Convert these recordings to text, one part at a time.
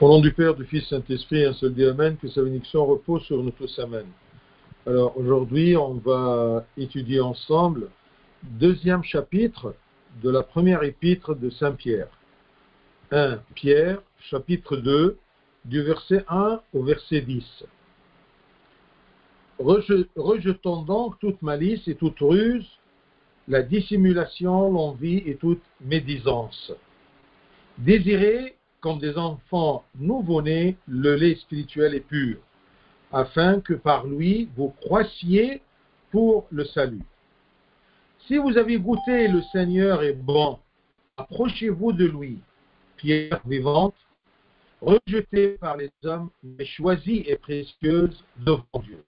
Au nom du Père, du Fils, Saint-Esprit, un seul Dieu, Amen, que sa bénédiction repose sur nous tous, Amen. Alors aujourd'hui, on va étudier ensemble deuxième chapitre de la première épître de Saint Pierre. 1 Pierre, chapitre 2, du verset 1 au verset 10. Rejetons donc toute malice et toute ruse, la dissimulation, l'envie et toute médisance. Désirez, comme des enfants nouveau-nés, le lait spirituel et pur, afin que par lui vous croissiez pour le salut. Si vous avez goûté le Seigneur est bon, approchez-vous de lui, pierre vivante, rejetée par les hommes, mais choisie et précieuse devant Dieu.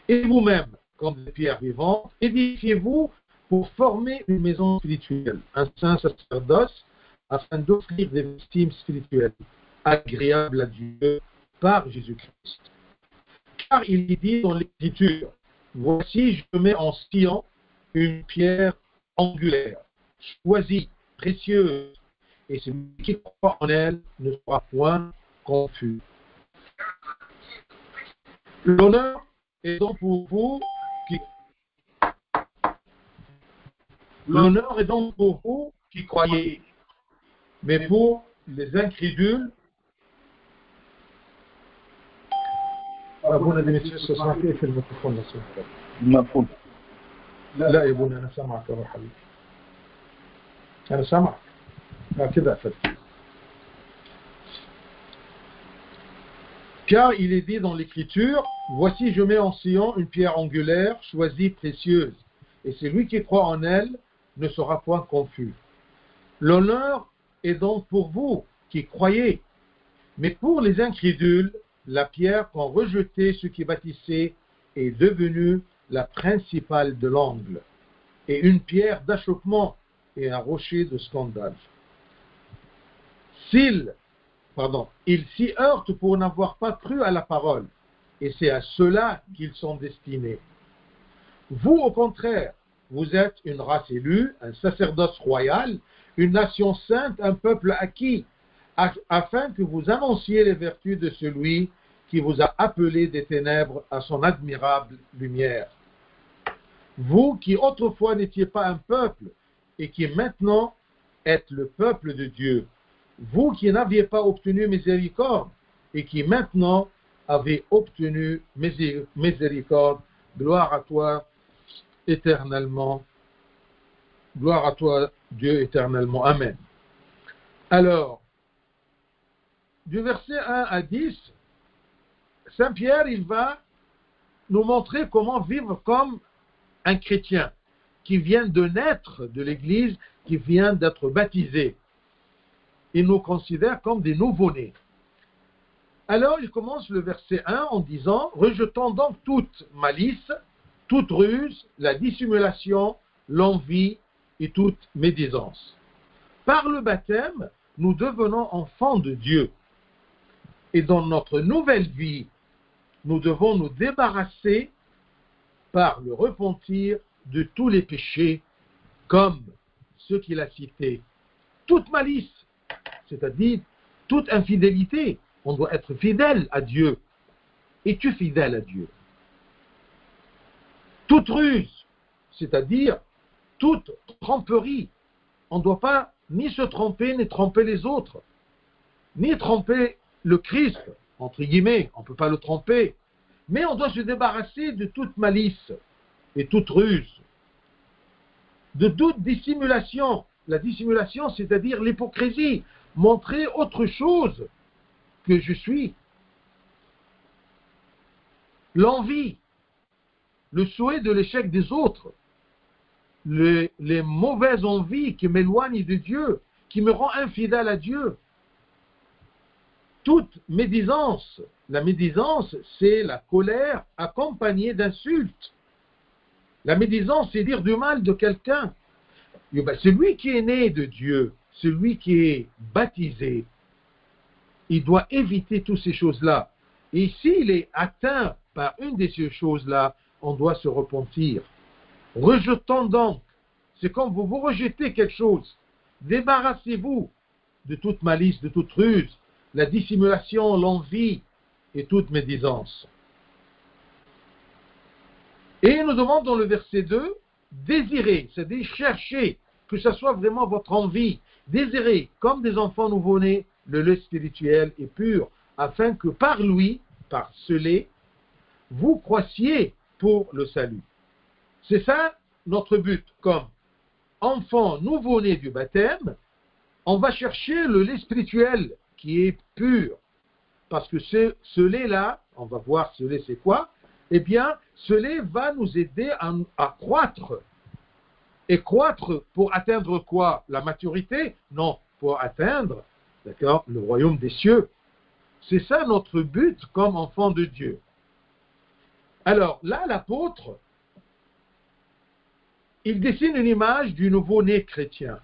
Et vous-même, comme des pierres vivantes, édifiez-vous pour former une maison spirituelle, un saint sacerdoce, afin d'offrir des victimes spirituelles agréables à Dieu par Jésus-Christ. Car il est dit dans l'Écriture, « Voici, je mets en Sion une pierre angulaire, choisie, précieuse, et celui qui croit en elle ne sera point confus. » L'honneur est donc pour vous qui croyez, mais pour les incrédules, أبونا ديمتريوس اسمعك ايه في الميكروفون لو سمحت؟ مفهوم. لا يا ابونا انا سامعك يا حبيبي. انا سامعك. كده قفلت. Car il est dit dans l'Écriture, voici je mets en Sion une pierre angulaire, choisie, précieuse, et celui qui croit en elle ne sera point confus. L'honneur est donc pour vous qui croyez, mais pour les incrédules, la pierre qu'ont rejeté ceux qui bâtissaient est devenue la principale de l'angle, et une pierre d'achoppement et un rocher de scandale. Ils s'y heurtent pour n'avoir pas cru à la parole, et c'est à cela qu'ils sont destinés. Vous, au contraire, vous êtes une race élue, un sacerdoce royal, une nation sainte, un peuple acquis, afin que vous annonciez les vertus de celui qui vous a appelé des ténèbres à son admirable lumière. Vous qui autrefois n'étiez pas un peuple et qui maintenant êtes le peuple de Dieu. Vous qui n'aviez pas obtenu miséricorde et qui maintenant avez obtenu miséricorde. Gloire à toi éternellement. Gloire à toi Dieu éternellement. Amen. Alors, du verset 1 à 10, Saint Pierre, il va nous montrer comment vivre comme un chrétien qui vient de naître de l'Église, qui vient d'être baptisé. Il nous considère comme des nouveau-nés. Alors, il commence le verset 1 en disant « Rejetons donc toute malice, toute ruse, la dissimulation, l'envie et toute médisance. Par le baptême, nous devenons enfants de Dieu. Et dans notre nouvelle vie, nous devons nous débarrasser par le repentir de tous les péchés, comme ceux qu'il a cités. Toute malice, c'est-à-dire toute infidélité. On doit être fidèle à Dieu. Es-tu fidèle à Dieu? Toute ruse, c'est-à-dire toute tromperie. On ne doit pas ni se tromper, ni tromper les autres, ni tromper le Christ, entre guillemets, on ne peut pas le tromper. Mais on doit se débarrasser de toute malice et toute ruse, de toute dissimulation. La dissimulation, c'est-à-dire l'hypocrisie, montrer autre chose que je suis. L'envie, le souhait de l'échec des autres, les mauvaises envies qui m'éloignent de Dieu, qui me rendent infidèle à Dieu. Toute médisance, la médisance, c'est la colère accompagnée d'insultes. La médisance, c'est dire du mal de quelqu'un. Celui qui est né de Dieu, celui qui est baptisé, il doit éviter toutes ces choses-là. Et s'il est atteint par une de ces choses-là, on doit se repentir. Rejetons donc. C'est comme vous rejetez quelque chose. Débarrassez-vous de toute malice, de toute ruse, la dissimulation, l'envie et toute médisance. Et nous demande dans le verset 2, désirer, c'est-à-dire chercher, que ce soit vraiment votre envie, désirer, comme des enfants nouveau-nés, le lait spirituel et pur, afin que par lui, par ce lait, vous croissiez pour le salut. C'est ça notre but, comme enfant nouveau-né du baptême, on va chercher le lait spirituel qui est pur. Parce que ce lait-là, on va voir ce lait c'est quoi, eh bien, ce lait va nous aider à croître. Et croître pour atteindre quoi? La maturité? Non, pour atteindre, d'accord, le royaume des cieux. C'est ça notre but comme enfant de Dieu. Alors là, l'apôtre, il dessine une image du nouveau-né chrétien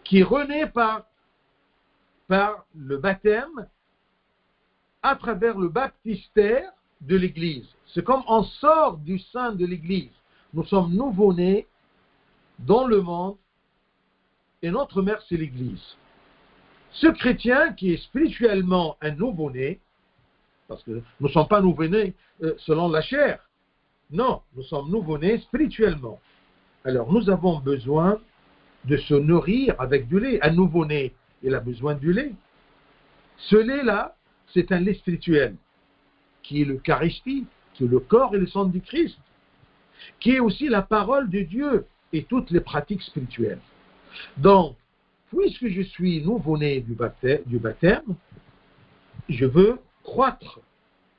qui renaît par le baptême à travers le baptistère de l'Église. C'est comme on sort du sein de l'Église. Nous sommes nouveau-nés dans le monde et notre mère, c'est l'Église. Ce chrétien qui est spirituellement un nouveau-né, parce que nous ne sommes pas nouveau-nés selon la chair, non, nous sommes nouveau-nés spirituellement. Alors nous avons besoin de se nourrir avec du lait. Un nouveau-né, il a besoin du lait. Ce lait-là, c'est un lait spirituel, qui est l'Eucharistie, qui est le corps et le sang du Christ, qui est aussi la parole de Dieu et toutes les pratiques spirituelles. Donc, puisque je suis nouveau-né du baptême, je veux croître.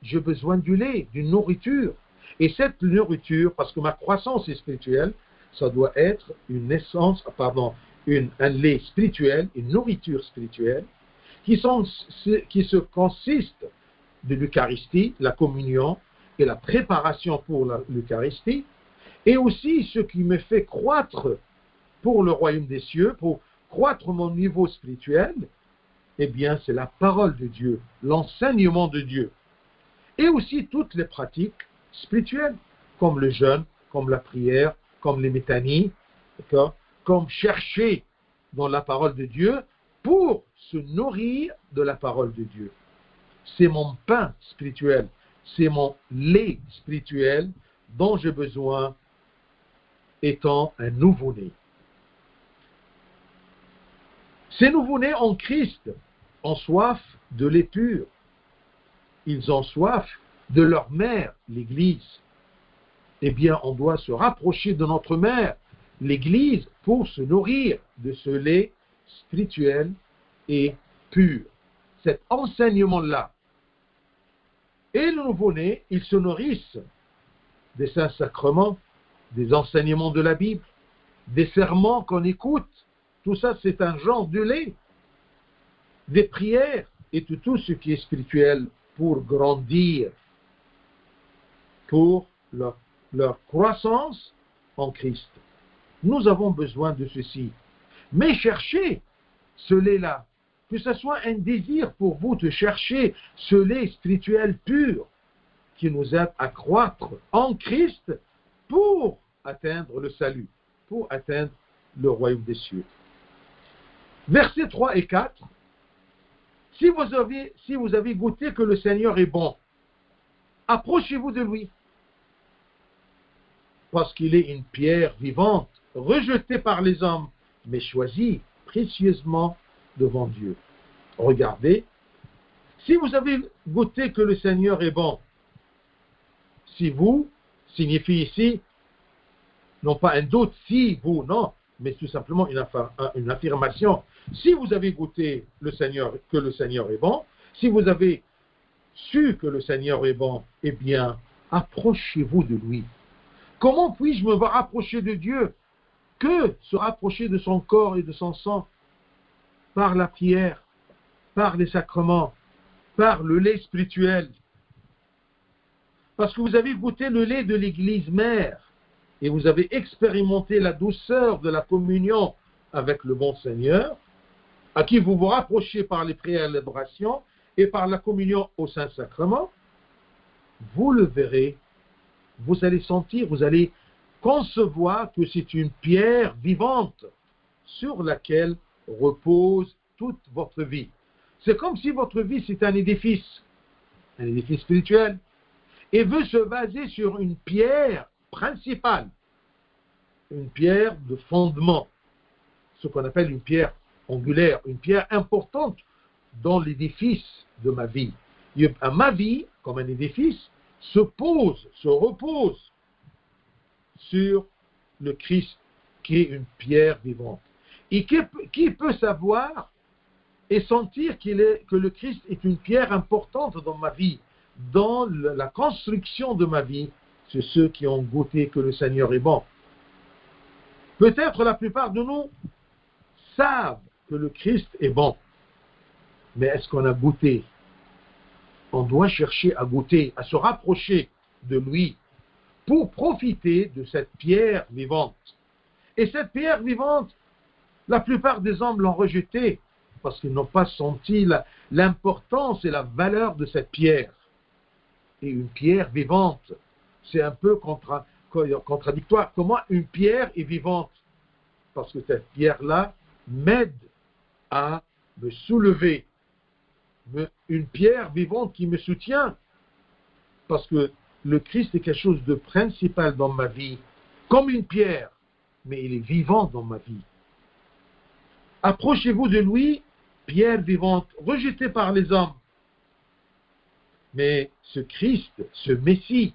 J'ai besoin du lait, d'une nourriture. Et cette nourriture, parce que ma croissance est spirituelle, ça doit être un lait spirituel, une nourriture spirituelle, qui se consiste de l'Eucharistie, la communion et la préparation pour l'Eucharistie, et aussi ce qui me fait croître pour le royaume des cieux, pour croître mon niveau spirituel, eh bien c'est la parole de Dieu, l'enseignement de Dieu, et aussi toutes les pratiques spirituelles, comme le jeûne, comme la prière, comme les métanies, comme chercher dans la parole de Dieu pour se nourrir de la parole de Dieu. C'est mon pain spirituel, c'est mon lait spirituel dont j'ai besoin étant un nouveau-né. Ces nouveau-nés en Christ ont soif de lait pur. Ils ont soif de leur mère, l'Église. Eh bien, on doit se rapprocher de notre mère, l'Église, pour se nourrir de ce lait spirituel et pur. Cet enseignement-là. Et le nouveau-né, ils se nourrissent des saints sacrements, des enseignements de la Bible, des sermons qu'on écoute. Tout ça, c'est un genre de lait. Des prières et tout ce qui est spirituel pour grandir, pour leur croissance en Christ. Nous avons besoin de ceci. Mais cherchez ce lait-là, que ce soit un désir pour vous de chercher ce lait spirituel pur qui nous aide à croître en Christ pour atteindre le salut, pour atteindre le royaume des cieux. Versets 3 et 4. Si vous avez goûté que le Seigneur est bon, approchez-vous de lui, parce qu'il est une pierre vivante, rejetée par les hommes, mais choisie précieusement devant Dieu. Regardez, si vous avez goûté que le Seigneur est bon, si vous, signifie ici, non pas un doute, si vous, non, mais tout simplement une affirmation. Si vous avez goûté que le Seigneur est bon, si vous avez su que le Seigneur est bon, eh bien, approchez-vous de lui. Comment puis-je me rapprocher de Dieu? Que se rapprocher de son corps et de son sang? Par la prière, par les sacrements, par le lait spirituel. Parce que vous avez goûté le lait de l'Église mère et vous avez expérimenté la douceur de la communion avec le bon Seigneur, à qui vous vous rapprochez par les prières et l'adoration et par la communion au Saint-Sacrement, vous le verrez, vous allez sentir, vous allez concevoir que c'est une pierre vivante sur laquelle repose toute votre vie. C'est comme si votre vie, c'est un édifice spirituel, et veut se baser sur une pierre principale, une pierre de fondement, ce qu'on appelle une pierre angulaire, une pierre importante dans l'édifice de ma vie. Ma vie, comme un édifice, se repose sur le Christ, qui est une pierre vivante. Et qui peut savoir et sentir que le Christ est une pierre importante dans ma vie, dans la construction de ma vie? C'est ceux qui ont goûté que le Seigneur est bon. Peut-être la plupart de nous savent que le Christ est bon, mais est-ce qu'on a goûté? On doit chercher à goûter, à se rapprocher de lui pour profiter de cette pierre vivante. Et cette pierre vivante, la plupart des hommes l'ont rejetée parce qu'ils n'ont pas senti l'importance et la valeur de cette pierre. Et une pierre vivante, c'est un peu contradictoire. Comment une pierre est vivante? Parce que cette pierre-là m'aide à me soulever. Une pierre vivante qui me soutient. Parce que le Christ est quelque chose de principal dans ma vie, comme une pierre, mais il est vivant dans ma vie. Approchez-vous de lui, pierre vivante, rejetée par les hommes. Mais ce Christ, ce Messie,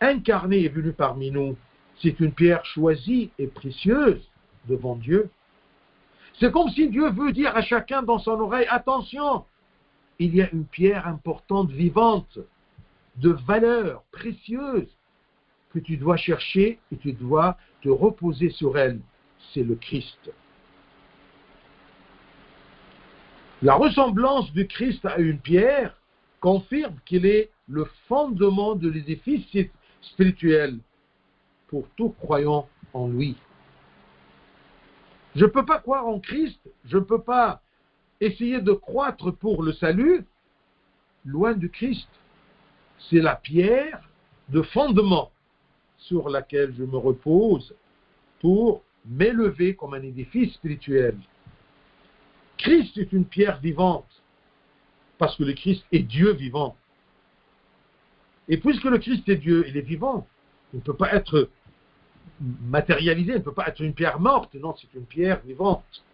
incarné et venu parmi nous, c'est une pierre choisie et précieuse devant Dieu. C'est comme si Dieu veut dire à chacun dans son oreille, attention, il y a une pierre importante, vivante, de valeur précieuse, que tu dois chercher et tu dois te reposer sur elle. C'est le Christ. La ressemblance du Christ à une pierre confirme qu'il est le fondement de l'édifice spirituel pour tout croyant en lui. Je ne peux pas croire en Christ, je ne peux pas essayer de croître pour le salut loin du Christ. C'est la pierre de fondement sur laquelle je me repose pour m'élever comme un édifice spirituel. Christ est une pierre vivante, parce que le Christ est Dieu vivant. Et puisque le Christ est Dieu, il est vivant, il ne peut pas être matérialisé, il ne peut pas être une pierre morte, non, c'est une pierre vivante.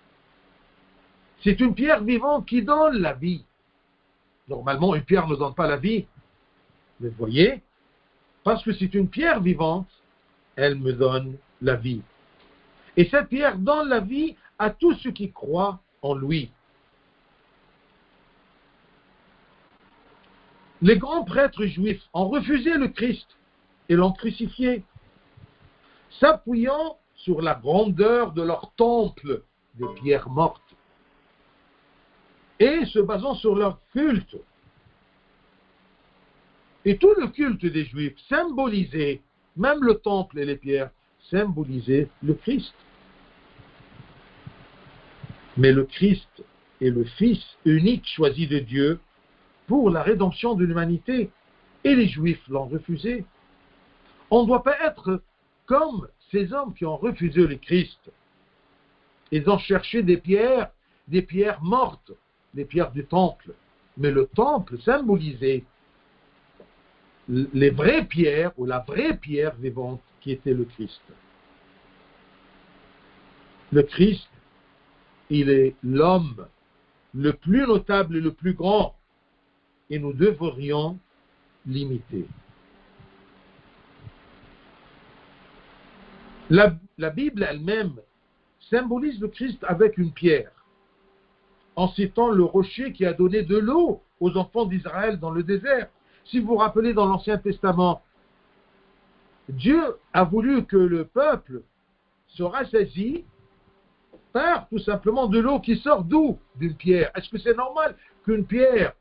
C'est une pierre vivante qui donne la vie. Normalement, une pierre ne donne pas la vie. Mais vous voyez, parce que c'est une pierre vivante, elle me donne la vie. Et cette pierre donne la vie à tous ceux qui croient en lui. Les grands prêtres juifs ont refusé le Christ et l'ont crucifié, s'appuyant sur la grandeur de leur temple des pierres mortes et se basant sur leur culte. Et tout le culte des Juifs symbolisait, même le temple et les pierres, symbolisaient le Christ. Mais le Christ est le Fils unique choisi de Dieu pour la rédemption de l'humanité. Et les Juifs l'ont refusé. On ne doit pas être comme ces hommes qui ont refusé le Christ. Ils ont cherché des pierres mortes, les pierres du temple. Mais le temple symbolisait les vraies pierres ou la vraie pierre vivante qui était le Christ. Le Christ, il est l'homme le plus notable et le plus grand, et nous devrions l'imiter. La Bible elle-même symbolise le Christ avec une pierre, en citant le rocher qui a donné de l'eau aux enfants d'Israël dans le désert. Si vous vous rappelez dans l'Ancien Testament, Dieu a voulu que le peuple se rassasie par tout simplement de l'eau qui sort d'où? D'une pierre. Est-ce que c'est normal qu'une pierre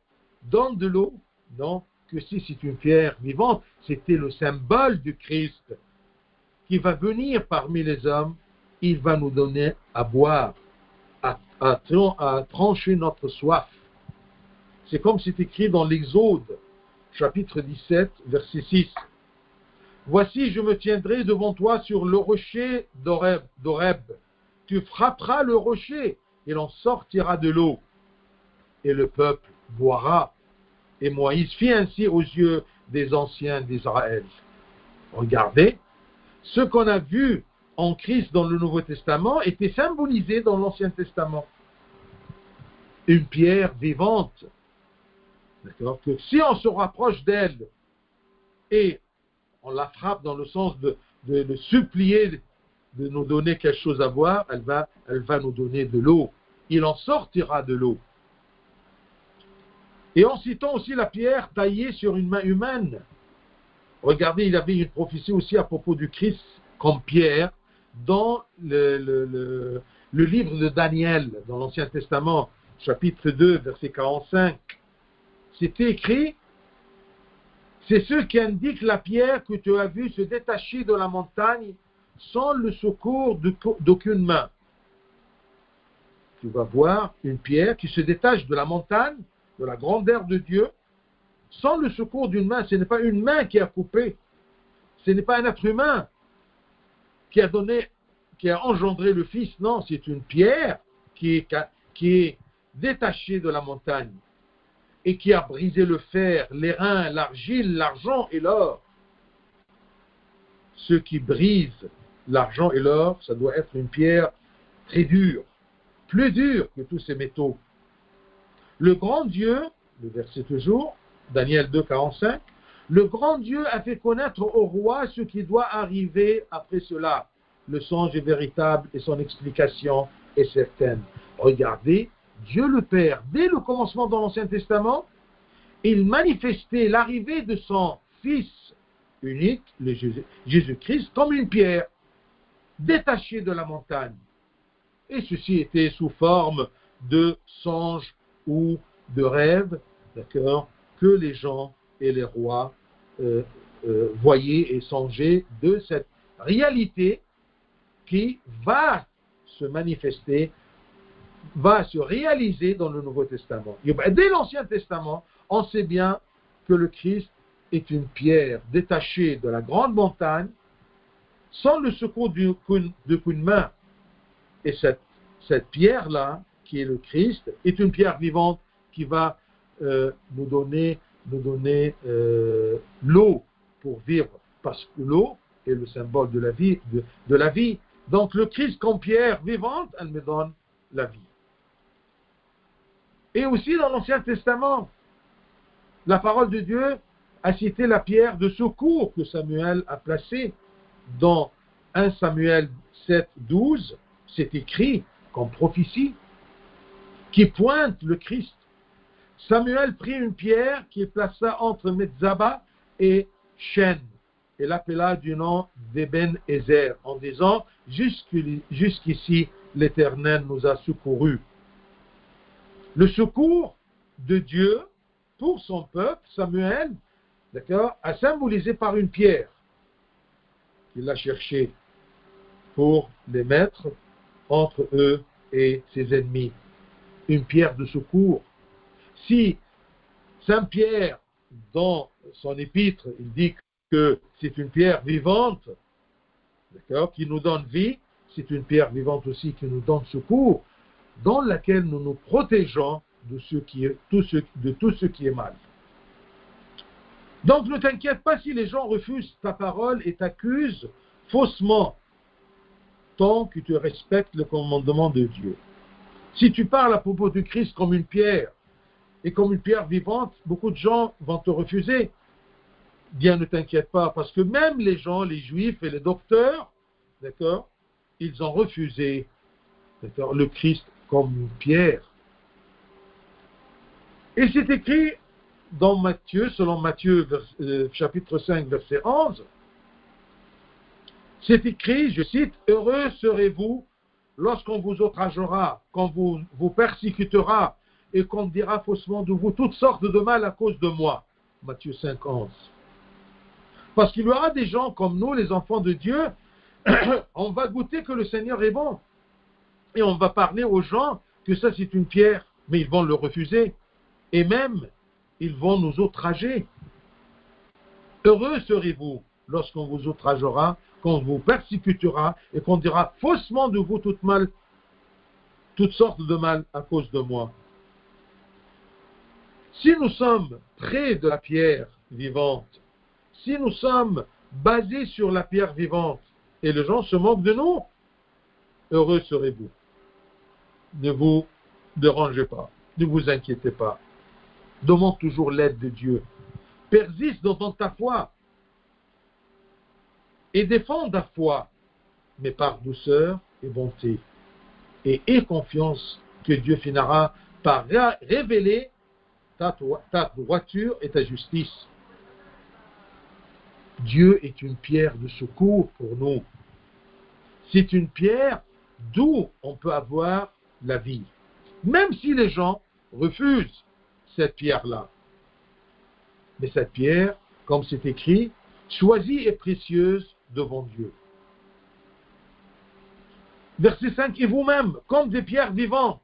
donne de l'eau? Non, que si c'est une pierre vivante, c'était le symbole du Christ qui va venir parmi les hommes, il va nous donner à boire, à trancher notre soif. C'est comme c'est écrit dans l'Exode, chapitre 17, verset 6. Voici, je me tiendrai devant toi sur le rocher d'Horeb. Tu frapperas le rocher, et l'en sortira de l'eau. et le peuple boira. Et Moïse fit ainsi aux yeux des anciens d'Israël. Regardez, ce qu'on a vu en Christ dans le Nouveau Testament était symbolisé dans l'Ancien Testament. Une pierre vivante. D'accord? Que si on se rapproche d'elle et on la frappe dans le sens de le supplier de nous donner quelque chose à boire, elle va nous donner de l'eau. Il en sortira de l'eau. Et en citant aussi la pierre taillée sur une main humaine. Regardez, il y avait une prophétie aussi à propos du Christ comme pierre dans le livre de Daniel, dans l'Ancien Testament, chapitre 2, verset 45. C'était écrit, c'est ce qui indique la pierre que tu as vue se détacher de la montagne sans le secours d'aucune main. Tu vas voir une pierre qui se détache de la montagne, de la grandeur de Dieu, sans le secours d'une main. Ce n'est pas une main qui a coupé, ce n'est pas un être humain qui a engendré le Fils. Non, c'est une pierre qui est détachée de la montagne et qui a brisé le fer, l'airain, l'argile, l'argent et l'or. Ce qui brise l'argent et l'or, ça doit être une pierre très dure, plus dure que tous ces métaux. Le grand Dieu, le verset toujours, Daniel 2, 45, le grand Dieu a fait connaître au roi ce qui doit arriver après cela. Le songe est véritable et son explication est certaine. Regardez, Dieu le Père, dès le commencement dans l'Ancien Testament, il manifestait l'arrivée de son Fils unique, le Jésus-Christ, comme une pierre détachée de la montagne. Et ceci était sous forme de songe ou de rêve, d'accord, que les gens et les rois voyaient et songeaient de cette réalité qui va se manifester, va se réaliser dans le Nouveau Testament. Et dès l'Ancien Testament, on sait bien que le Christ est une pierre détachée de la grande montagne, sans le secours d'aucune main. Et cette pierre-là, qui est le Christ, est une pierre vivante qui va nous donner l'eau pour vivre, parce que l'eau est le symbole de la vie, de la vie. Donc le Christ comme pierre vivante, elle me donne la vie. Et aussi dans l'Ancien Testament, la parole de Dieu a cité la pierre de secours que Samuel a placée dans 1 Samuel 7, 12. C'est écrit comme prophétie qui pointe le Christ. Samuel prit une pierre qu'il plaça entre Metzaba et Shen et l'appela du nom d'Eben-Ezer en disant « Jusqu'ici, l'Éternel nous a secourus ». Le secours de Dieu pour son peuple, Samuel, d'accord, a symbolisé par une pierre qu'il a cherchée pour les mettre entre eux et ses ennemis. Une pierre de secours. Si Saint Pierre, dans son épître, il dit que c'est une pierre vivante, d'accord, qui nous donne vie, c'est une pierre vivante aussi qui nous donne secours, dans laquelle nous nous protégeons de tout ce qui est mal. Donc ne t'inquiète pas si les gens refusent ta parole et t'accusent faussement, tant que tu respectes le commandement de Dieu. Si tu parles à propos du Christ comme une pierre, et comme une pierre vivante, beaucoup de gens vont te refuser. Bien, ne t'inquiète pas, parce que même les gens, les juifs et les docteurs, d'accord, ils ont refusé, d'accord, le Christ comme une pierre. Et c'est écrit dans Matthieu, selon Matthieu chapitre 5, verset 11, c'est écrit, je cite, « Heureux serez-vous lorsqu'on vous outragera, qu'on vous persécutera, et qu'on dira faussement de vous toutes sortes de mal à cause de moi. » Matthieu 5, 11. Parce qu'il y aura des gens comme nous, les enfants de Dieu, on va goûter que le Seigneur est bon. Et on va parler aux gens que ça c'est une pierre, mais ils vont le refuser. Et même, ils vont nous outrager. Heureux serez-vous lorsqu'on vous outragera, qu'on vous persécutera, et qu'on dira faussement de vous toutes sortes de mal à cause de moi. Si nous sommes près de la pierre vivante, si nous sommes basés sur la pierre vivante, et les gens se moquent de nous, heureux serez-vous. Ne vous dérangez pas, ne vous inquiétez pas. Demande toujours l'aide de Dieu. Persiste dans ta foi et défends ta foi, mais par douceur et bonté. Et aie confiance que Dieu finira par révéler ta droiture et ta justice. Dieu est une pierre de secours pour nous. C'est une pierre d'où on peut avoir la vie. Même si les gens refusent cette pierre-là. Mais cette pierre, comme c'est écrit, choisie et précieuse devant Dieu. Verset 5, et vous-même, comme des pierres vivantes,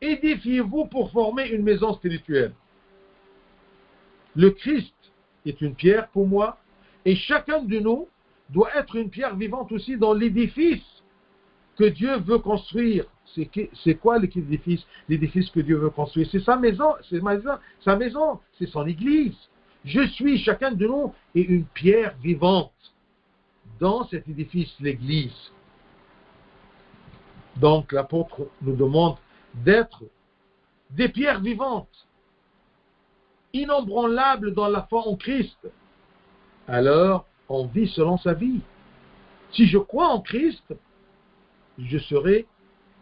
édifiez-vous pour former une maison spirituelle. Le Christ est une pierre pour moi, et chacun de nous doit être une pierre vivante aussi dans l'édifice que Dieu veut construire. C'est quoi l'édifice? L'édifice que Dieu veut construire, c'est sa maison, sa maison, c'est son église. Je suis, chacun de nous, est une pierre vivante dans cet édifice, l'église. Donc l'apôtre nous demande d'être des pierres vivantes, inébranlables dans la foi en Christ. Alors, on vit selon sa vie. Si je crois en Christ, je serai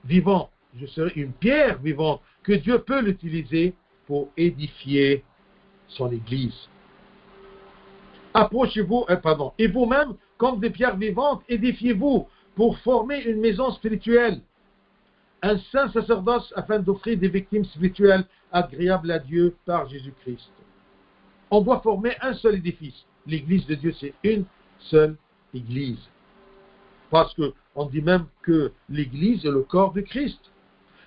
vivant. Je serai une pierre vivante que Dieu peut l'utiliser pour édifier son Église. Approchez-vous, et vous-même, comme des pierres vivantes, édifiez-vous pour former une maison spirituelle, un saint sacerdoce afin d'offrir des victimes spirituelles agréables à Dieu par Jésus-Christ. On doit former un seul édifice. L'Église de Dieu, c'est une seule Église. Parce qu'on dit même que l'Église est le corps de Christ.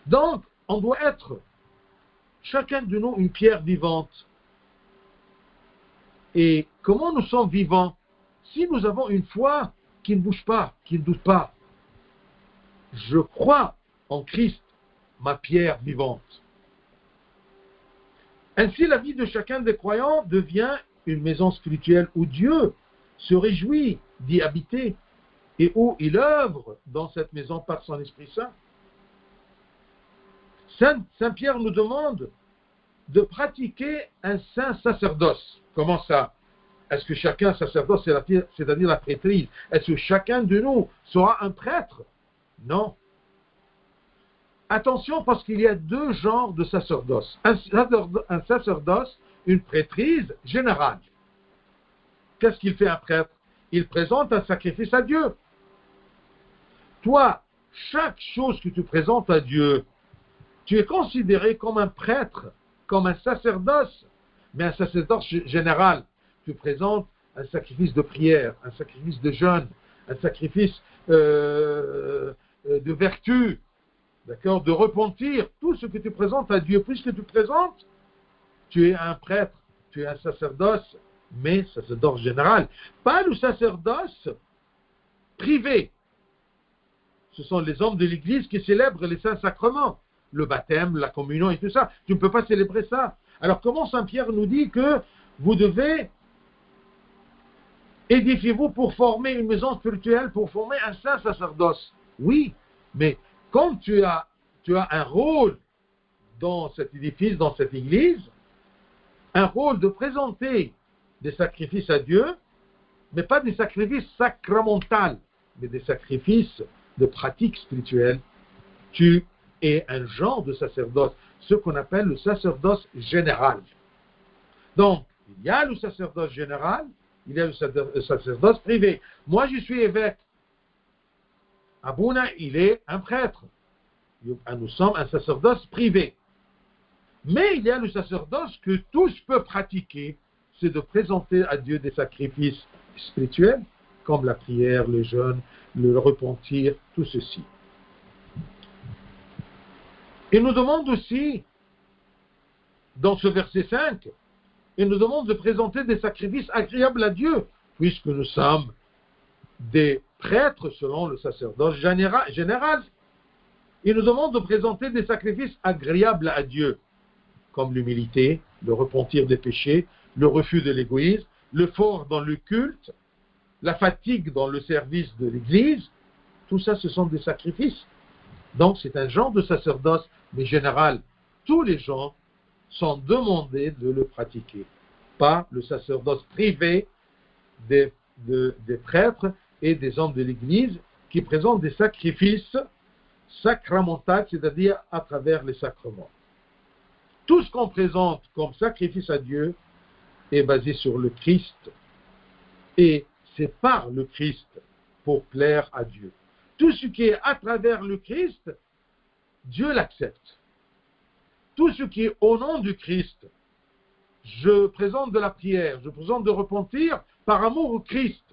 Donc, on doit être, chacun de nous, une pierre vivante. Et comment nous sommes vivants? Si nous avons une foi qui ne bouge pas, qui ne doute pas. Je crois en Christ, ma pierre vivante. Ainsi, la vie de chacun des croyants devient une maison spirituelle où Dieu se réjouit d'y habiter et où il œuvre dans cette maison par son Esprit Saint. Saint Pierre nous demande de pratiquer un saint sacerdoce. Comment ça? Est-ce que chacun sacerdoce, c'est-à-dire la prêtrise? Est-ce que chacun de nous sera un prêtre? Non. Attention, parce qu'il y a deux genres de sacerdoce. Un sacerdoce, une prêtrise générale. Qu'est-ce qu'il fait un prêtre? Il présente un sacrifice à Dieu. Toi, chaque chose que tu présentes à Dieu, tu es considéré comme un prêtre, comme un sacerdoce, mais un sacerdoce général. Tu présentes un sacrifice de prière, un sacrifice de jeûne, un sacrifice de vertu, d'accord, de repentir, tout ce que tu présentes à Dieu. Puisque tu présentes, tu es un prêtre, tu es un sacerdoce, mais sacerdoce général. Pas le sacerdoce privé. Ce sont les hommes de l'Église qui célèbrent les saints sacrements, le baptême, la communion et tout ça. Tu ne peux pas célébrer ça. Alors comment Saint Pierre nous dit que vous devez édifiez-vous pour former une maison spirituelle, pour former un saint sacerdoce? Oui, mais comme tu as un rôle dans cet édifice, dans cette église, un rôle de présenter des sacrifices à Dieu, mais pas des sacrifices sacramentaux, mais des sacrifices de pratique spirituelle. Tu es un genre de sacerdoce, ce qu'on appelle le sacerdoce général. Donc, il y a le sacerdoce général, il y a le sacerdoce privé. Moi, je suis évêque. Abouna, il est un prêtre. Nous sommes un sacerdoce privé. Mais il y a le sacerdoce que tous peuvent pratiquer, c'est de présenter à Dieu des sacrifices spirituels, comme la prière, le jeûne, le repentir, tout ceci. Il nous demande aussi, dans ce verset 5, il nous demande de présenter des sacrifices agréables à Dieu, puisque nous sommes des prêtres selon le sacerdoce général. Il nous demande de présenter des sacrifices agréables à Dieu. comme l'humilité, le repentir des péchés, le refus de l'égoïsme, l'effort dans le culte, la fatigue dans le service de l'Église. Tout ça, ce sont des sacrifices. Donc, c'est un genre de sacerdoce, mais général. Tous les gens sont demandés de le pratiquer. Pas le sacerdoce privé des prêtres et des hommes de l'Église qui présentent des sacrifices sacramentaux, c'est-à-dire à travers les sacrements. Tout ce qu'on présente comme sacrifice à Dieu est basé sur le Christ. Et c'est par le Christ pour plaire à Dieu. Tout ce qui est à travers le Christ, Dieu l'accepte. Tout ce qui est au nom du Christ, je présente de la prière, je présente de repentir par amour au Christ.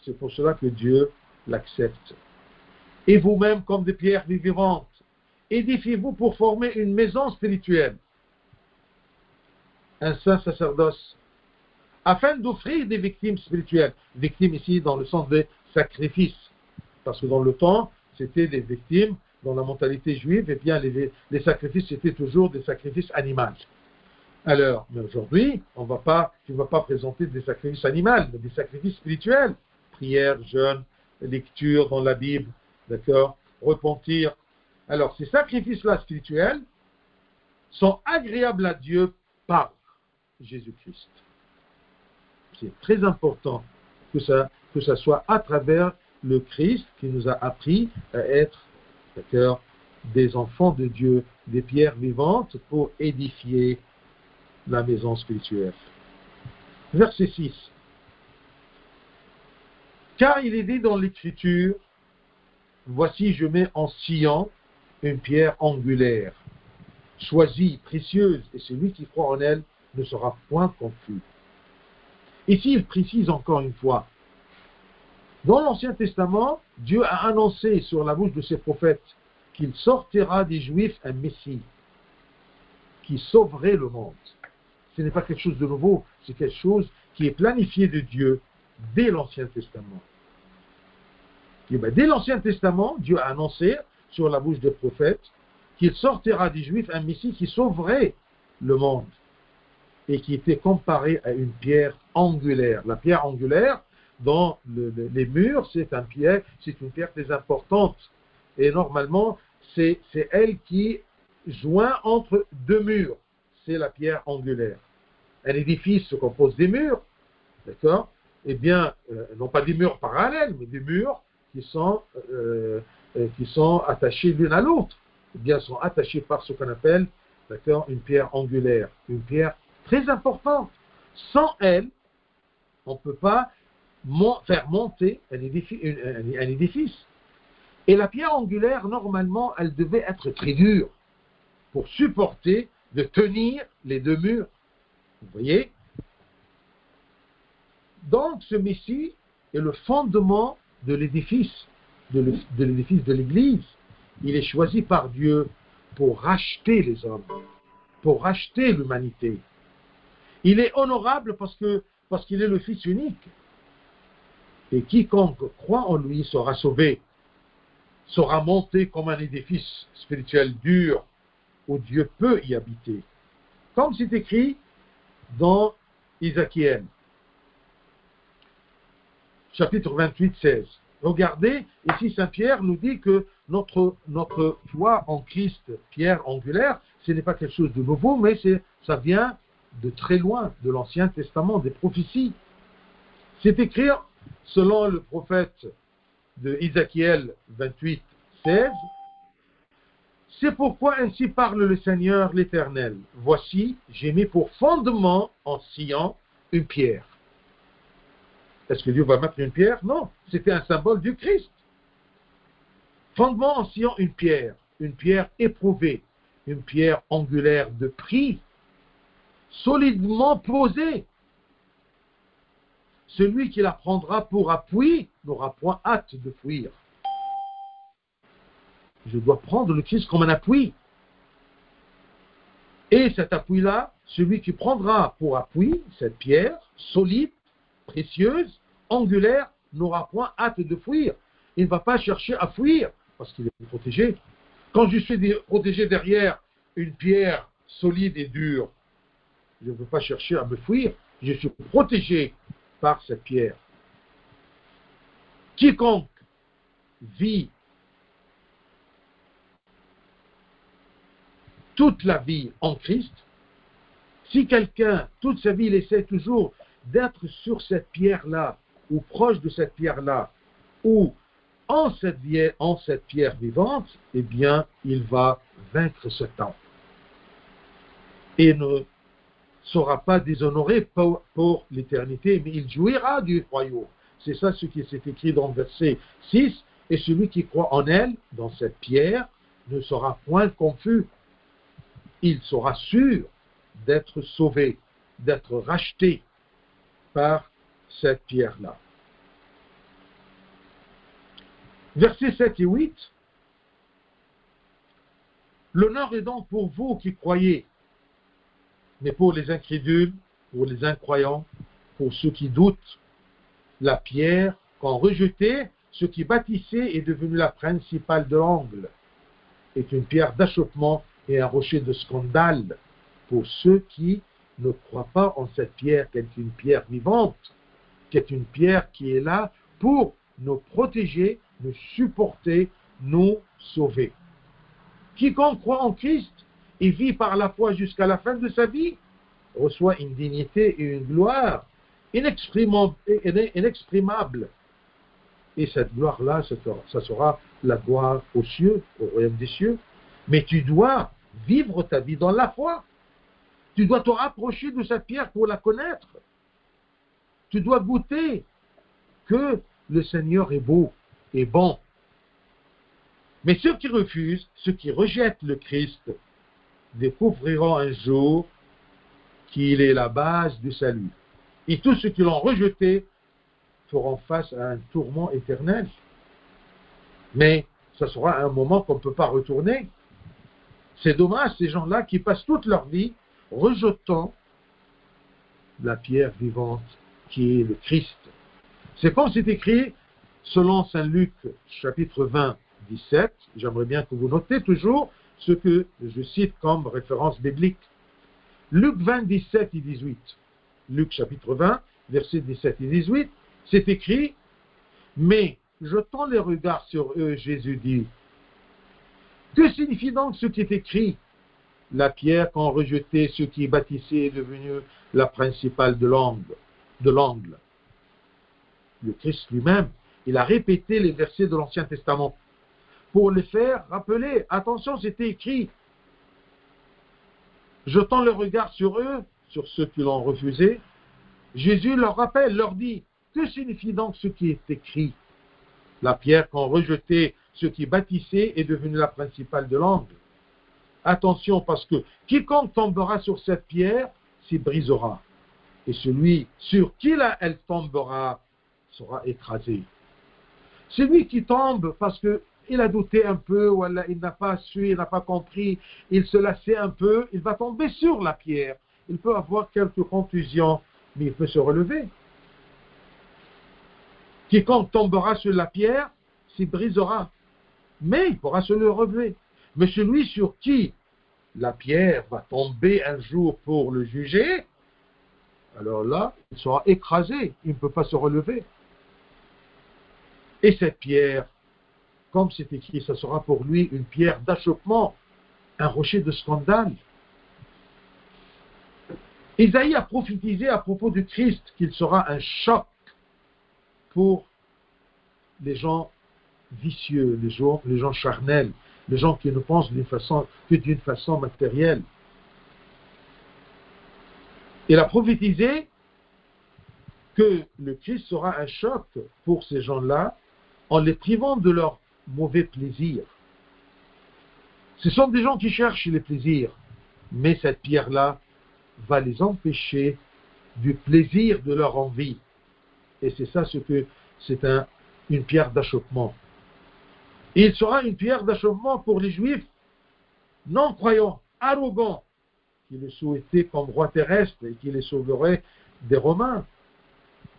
C'est pour cela que Dieu l'accepte. Et vous-même, comme des pierres vivantes, édifiez-vous pour former une maison spirituelle, un saint sacerdoce, afin d'offrir des victimes spirituelles. Victimes ici dans le sens de sacrifice. Parce que dans le temps, c'était des victimes, dans la mentalité juive, eh bien les sacrifices étaient toujours des sacrifices animaux. Alors, mais aujourd'hui, tu ne vas pas présenter des sacrifices animaux, mais des sacrifices spirituels. Prière, jeûne, lecture dans la Bible, d'accord, repentir. Alors, ces sacrifices-là spirituels sont agréables à Dieu par Jésus-Christ. C'est très important que ça soit à travers le Christ qui nous a appris à être, d'accord, des enfants de Dieu, des pierres vivantes pour édifier la maison spirituelle. Verset 6. Car il est dit dans l'Écriture, voici je mets en Sion une pierre angulaire, choisie, précieuse, et celui qui croit en elle ne sera point confus. Ici, il précise encore une fois, dans l'Ancien Testament, Dieu a annoncé sur la bouche de ses prophètes qu'il sortira des Juifs un Messie qui sauverait le monde. Ce n'est pas quelque chose de nouveau, c'est quelque chose qui est planifié de Dieu dès l'Ancien Testament. Et bien, dès l'Ancien Testament, Dieu a annoncé sur la bouche des prophètes qu'il sortira des Juifs un Messie qui sauverait le monde et qui était comparé à une pierre angulaire. La pierre angulaire, dans les murs, c'est une pierre très importante. Et normalement, c'est elle qui joint entre deux murs. C'est la pierre angulaire. Un édifice se compose des murs, d'accord? Eh bien, non pas des murs parallèles, mais des murs qui sont attachés l'une à l'autre. Eh bien, sont attachés par ce qu'on appelle, d'accord, une pierre angulaire, une pierre très importante. Sans elle, on ne peut pas faire monter un édifice. Et la pierre angulaire, normalement, elle devait être très dure pour supporter, de tenir les deux murs. Vous voyez? Donc, ce Messie est le fondement de l'édifice, de l'édifice de l'Église. Il est choisi par Dieu pour racheter les hommes, pour racheter l'humanité. Il est honorable parce qu'il est le Fils unique. Et quiconque croit en lui sera sauvé, sera monté comme un édifice spirituel dur où Dieu peut y habiter. Comme c'est écrit dans Ézéchiel, chapitre 28, 16. Regardez, ici Saint Pierre nous dit que notre foi en Christ, pierre angulaire, ce n'est pas quelque chose de nouveau, mais ça vient de très loin, de l'Ancien Testament, des prophéties. C'est écrit, selon le prophète de Ézéchiel 28, 16, « C'est pourquoi ainsi parle le Seigneur l'Éternel. Voici, j'ai mis pour fondement en Sion une pierre. » Est-ce que Dieu va mettre une pierre? Non, c'était un symbole du Christ. Fondement en Sion, une pierre éprouvée, une pierre angulaire de prix, solidement posée. Celui qui la prendra pour appui n'aura point hâte de fuir. Je dois prendre le Christ comme un appui. Et cet appui-là, celui qui prendra pour appui cette pierre solide, précieuse, angulaire, n'aura point hâte de fuir. Il ne va pas chercher à fuir parce qu'il est protégé. Quand je suis protégé derrière une pierre solide et dur. Je ne peux pas chercher à me fuir. Je suis protégé par cette pierre. Quiconque vit toute la vie en Christ, si quelqu'un, toute sa vie, il essaie toujours d'être sur cette pierre-là, ou proche de cette pierre-là, ou en cette pierre vivante, eh bien, il va vaincre Satan. Et ne sera pas déshonoré pour l'éternité, mais il jouira du royaume. C'est ça ce qui s'est écrit dans le verset 6. Et celui qui croit en elle, dans cette pierre, ne sera point confus. Il sera sûr d'être sauvé, d'être racheté par cette pierre-là. Versets 7 et 8. L'honneur est donc pour vous qui croyez, mais pour les incrédules, pour les incroyants, pour ceux qui doutent, la pierre qu'en rejeté, ce qui bâtissait est devenu la principale de l'angle, est une pierre d'achoppement et un rocher de scandale pour ceux qui ne croient pas en cette pierre, qui est une pierre vivante, qui est une pierre qui est là pour nous protéger, nous supporter, nous sauver. Quiconque croit en Christ et vit par la foi jusqu'à la fin de sa vie, reçoit une dignité et une gloire inexprimable. Et cette gloire-là, ça sera la gloire aux cieux, au royaume des cieux. Mais tu dois vivre ta vie dans la foi. Tu dois te rapprocher de cette pierre pour la connaître. Tu dois goûter que le Seigneur est beau et bon. Mais ceux qui refusent, ceux qui rejettent le Christ, découvriront un jour qu'il est la base du salut. Et tous ceux qui l'ont rejeté feront face à un tourment éternel. Mais ça sera un moment qu'on ne peut pas retourner. C'est dommage, ces gens-là qui passent toute leur vie rejetant la pierre vivante qui est le Christ. C'est comme c'est écrit selon Saint Luc, chapitre 20, 17. J'aimerais bien que vous notez toujours ce que je cite comme référence biblique. Luc 20, 17 et 18. Luc chapitre 20, versets 17 et 18, c'est écrit « Mais, jetant les regards sur eux, Jésus dit, que signifie donc ce qui est écrit? La pierre qu'ont rejeté ceux qui bâtissaient est devenue la principale de l'angle. » Le Christ lui-même, il a répété les versets de l'Ancien Testament pour les faire rappeler. Attention, c'était écrit. Jetant le regard sur eux, sur ceux qui l'ont refusé, Jésus leur rappelle, leur dit, que signifie donc ce qui est écrit? La pierre qu'ont rejeté ceux qui bâtissaient est devenue la principale de l'angle. Attention, parce que quiconque tombera sur cette pierre s'y brisera. Et celui sur qui elle tombera sera écrasé. Celui qui tombe parce qu'il a douté un peu, ou il n'a pas su, il n'a pas compris, il se lassait un peu, il va tomber sur la pierre. Il peut avoir quelques contusions, mais il peut se relever. Quiconque tombera sur la pierre s'y brisera, mais il pourra se le relever. Mais celui sur qui la pierre va tomber un jour pour le juger, alors là, il sera écrasé, il ne peut pas se relever. Et cette pierre, comme c'est écrit, ça sera pour lui une pierre d'achoppement, un rocher de scandale. Isaïe a prophétisé à propos du Christ qu'il sera un choc pour les gens vicieux, les gens charnels, les gens qui ne pensent que d'une façon matérielle. Il a prophétisé que le Christ sera un choc pour ces gens-là en les privant de leur mauvais plaisir. Ce sont des gens qui cherchent les plaisirs, mais cette pierre-là va les empêcher du plaisir de leur envie. Et c'est ça c'est une pierre d'achoppement. Et il sera une pierre d'achoppement pour les Juifs non-croyants, arrogants, qui le souhaitaient comme roi terrestre et qui les sauverait des Romains.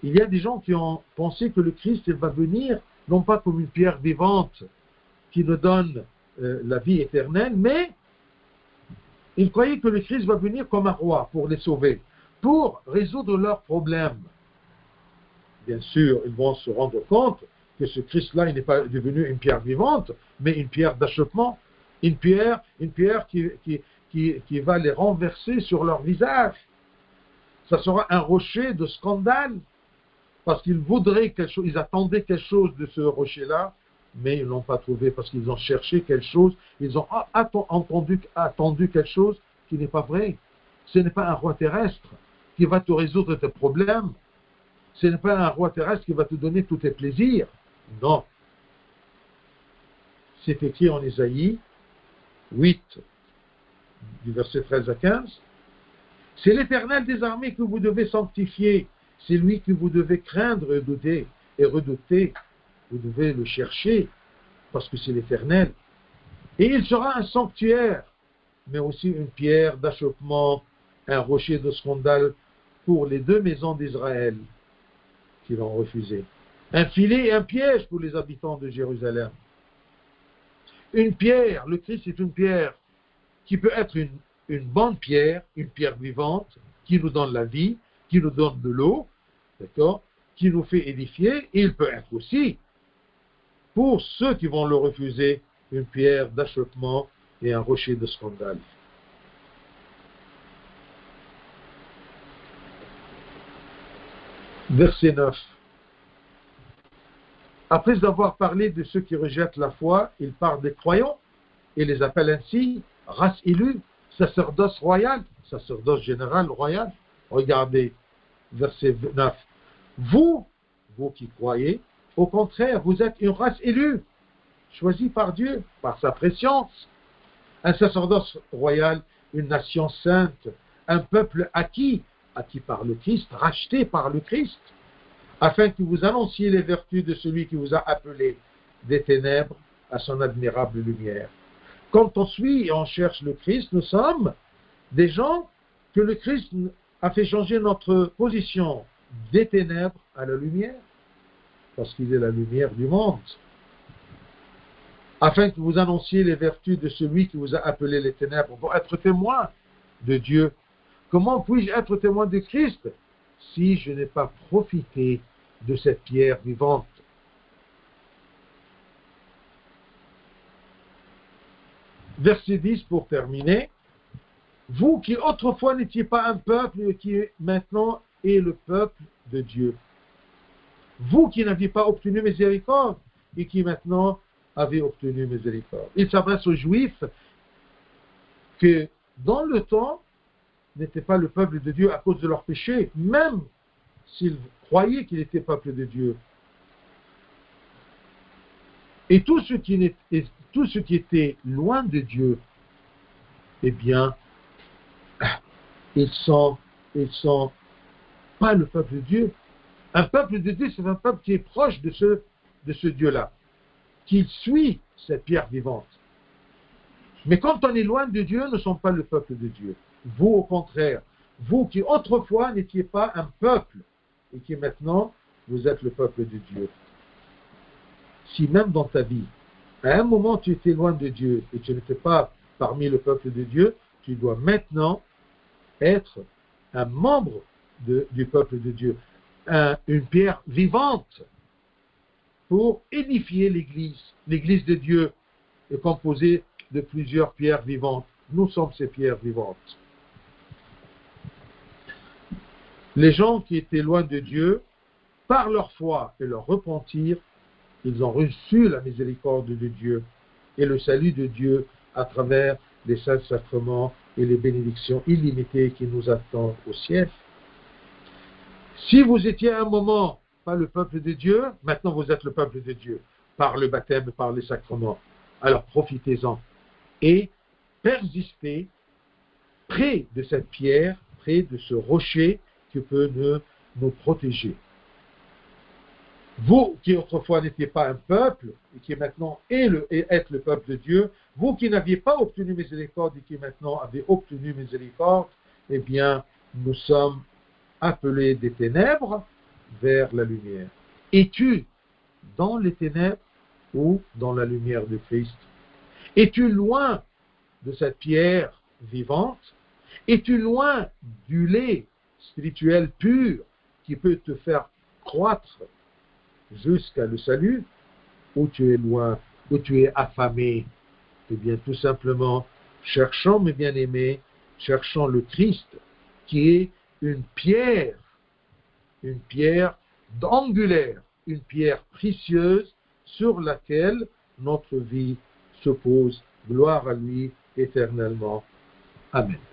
Il y a des gens qui ont pensé que le Christ il va venir, non pas comme une pierre vivante qui nous donne la vie éternelle, mais Ils croyaient que le Christ va venir comme un roi pour les sauver, pour résoudre leurs problèmes. Bien sûr, ils vont se rendre compte que ce Christ-là, il n'est pas devenu une pierre vivante, mais une pierre d'achoppement, une pierre qui va les renverser sur leur visage. Ça sera un rocher de scandale, parce qu'ils voudraient quelque chose, ils attendaient quelque chose de ce rocher-là, mais ils ne l'ont pas trouvé parce qu'ils ont cherché quelque chose, ils ont attendu quelque chose qui n'est pas vrai. Ce n'est pas un roi terrestre qui va te résoudre tes problèmes. Ce n'est pas un roi terrestre qui va te donner tous tes plaisirs. Non. C'est écrit en Isaïe 8, du verset 13 à 15. C'est l'Éternel des armées que vous devez sanctifier. C'est lui que vous devez craindre et redouter. Vous devez le chercher, parce que c'est l'Éternel. Et il sera un sanctuaire, mais aussi une pierre d'achoppement, un rocher de scandale pour les deux maisons d'Israël qui l'ont refusé. Un filet et un piège pour les habitants de Jérusalem. Une pierre, le Christ est une pierre qui peut être une bonne pierre, une pierre vivante, qui nous donne la vie, qui nous donne de l'eau, d'accord, qui nous fait édifier, et il peut être aussi, pour ceux qui vont le refuser, une pierre d'achoppement et un rocher de scandale. Verset 9. Après avoir parlé de ceux qui rejettent la foi, il parle des croyants et les appelle ainsi race élue, sacerdoce royal, sacerdoce général royal. Regardez, verset 9. Vous qui croyez, au contraire, vous êtes une race élue, choisie par Dieu, par sa préscience, un sacerdoce royal, une nation sainte, un peuple acquis par le Christ, racheté par le Christ, afin que vous annonciez les vertus de celui qui vous a appelé des ténèbres à son admirable lumière. Quand on suit et on cherche le Christ, nous sommes des gens que le Christ a fait changer notre position des ténèbres à la lumière, parce qu'il est la lumière du monde. Afin que vous annonciez les vertus de celui qui vous a appelé les ténèbres, pour être témoin de Dieu. Comment puis-je être témoin de Christ si je n'ai pas profité de cette pierre vivante? Verset 10 pour terminer. Vous qui autrefois n'étiez pas un peuple, qui maintenant est le peuple de Dieu. Vous qui n'aviez pas obtenu miséricorde et qui maintenant avez obtenu miséricorde. Il s'adresse aux Juifs que dans le temps n'étaient pas le peuple de Dieu à cause de leurs péchés, même s'ils croyaient qu'il était peuple de Dieu. Et tous ceux qui étaient loin de Dieu, eh bien, ils sont pas le peuple de Dieu. Un peuple de Dieu, c'est un peuple qui est proche de ce Dieu-là, qui suit cette pierre vivante. Mais quand on est loin de Dieu, nous ne sommes pas le peuple de Dieu. Vous, au contraire, vous qui autrefois n'étiez pas un peuple, et qui maintenant, vous êtes le peuple de Dieu. Si même dans ta vie, à un moment tu étais loin de Dieu, et tu n'étais pas parmi le peuple de Dieu, tu dois maintenant être un membre du peuple de Dieu, une pierre vivante pour édifier l'Église. L'Église de Dieu est composée de plusieurs pierres vivantes. Nous sommes ces pierres vivantes. Les gens qui étaient loin de Dieu, par leur foi et leur repentir, ils ont reçu la miséricorde de Dieu et le salut de Dieu à travers les saints sacrements et les bénédictions illimitées qui nous attendent au ciel. Si vous étiez à un moment pas le peuple de Dieu, maintenant vous êtes le peuple de Dieu, par le baptême, par les sacrements. Alors profitez-en et persistez près de cette pierre, près de ce rocher qui peut nous protéger. Vous qui autrefois n'étiez pas un peuple, et qui maintenant êtes le peuple de Dieu, vous qui n'aviez pas obtenu miséricorde et qui maintenant avez obtenu miséricorde, eh bien, nous sommes appelés des ténèbres vers la lumière. Es-tu dans les ténèbres ou dans la lumière de Christ? Es-tu loin de cette pierre vivante? Es-tu loin du lait spirituel pur qui peut te faire croître jusqu'à le salut? Ou tu es loin, ou tu es affamé? Eh bien, tout simplement, cherchons, mes bien-aimés, cherchons le Christ, qui est une pierre angulaire, une pierre précieuse sur laquelle notre vie se pose. Gloire à lui éternellement. Amen.